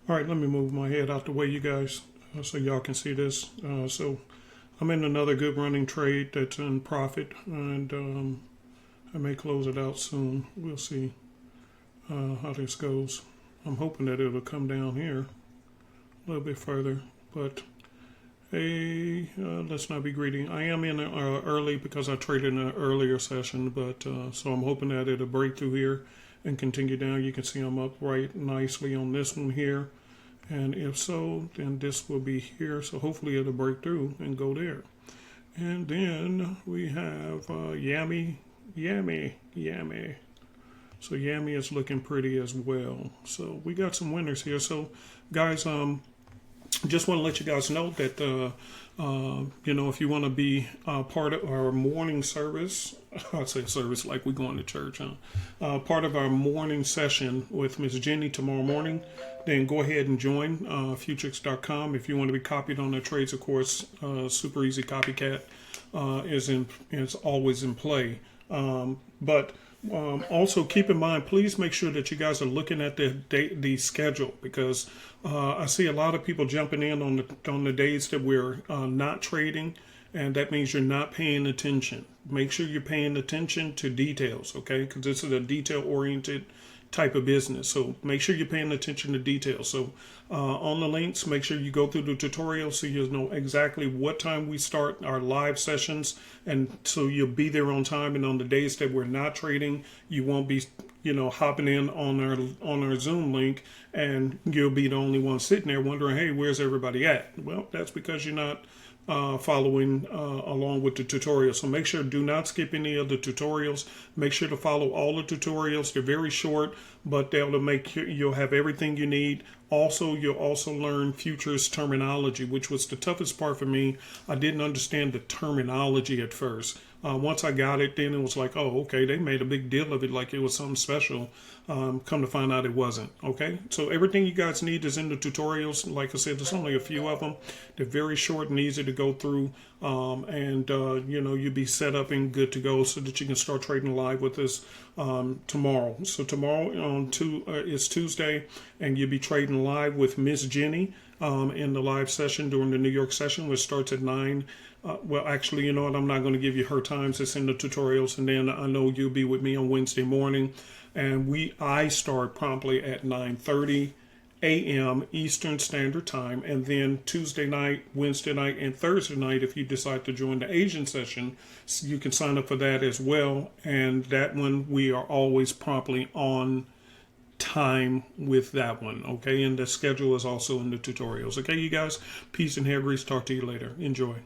All right, let me move my head out the way, you guys, so y'all can see this. So I'm in another good running trade that's in profit, and I may close it out soon. We'll see how this goes. I'm hoping that it'll come down here a little bit further, but hey, let's not be greedy. I am in early because I traded in an earlier session, but so I'm hoping that it'll break through here and continue down. You can see I'm up right nicely on this one here. And if so, then this will be here. So hopefully it'll break through and go there. And then we have Yummy. So Yummy is looking pretty as well. So we got some winners here. So guys, just want to let you guys know that if you want to be part of our morning service, I'd say service like we're going to church, part of our morning session with Miss Jenny tomorrow morning, then go ahead and join Futrix.com. If you want to be copied on the trades, of course, Super Easy Copycat is always in play. But also keep in mind, please make sure that you guys are looking at the schedule, because I see a lot of people jumping in on the days that we're not trading, and that means you're not paying attention. Make sure you're paying attention to details, okay? Because this is a detail-oriented type of business. So make sure you're paying attention to details. So on the links, make sure you go through the tutorial so you know exactly what time we start our live sessions, and so you'll be there on time. And on the days that we're not trading, you won't be hopping in on our Zoom link, and you'll be the only one sitting there wondering, hey, where's everybody at? Well, that's because you're not following along with the tutorials. So make sure, do not skip any of the tutorials. Make sure to follow all the tutorials. They're very short, but they'll make you'll have everything you need. Also, you'll also learn futures terminology, which was the toughest part for me. I didn't understand the terminology at first. Once I got it, then it was like, oh, okay, they made a big deal of it like it was something special. Come to find out it wasn't. Okay, so everything you guys need is in the tutorials. Like I said, there's only a few of them. They're very short and easy to go through, and you'll be set up and good to go so that you can start trading live with us tomorrow. So tomorrow is Tuesday, and you'll be trading live with Miss Jenny in the live session during the New York session, which starts at 9. Well, actually, you know what? I'm not going to give you her times. It's in the tutorials. And then I know you'll be with me on Wednesday morning. And I start promptly at 9:30 a.m. Eastern Standard Time. And then Tuesday night, Wednesday night, and Thursday night, if you decide to join the Asian session, you can sign up for that as well. And that one, we are always promptly on time with that one. Okay. And the schedule is also in the tutorials. Okay, you guys? Peace and hair grease. Talk to you later. Enjoy.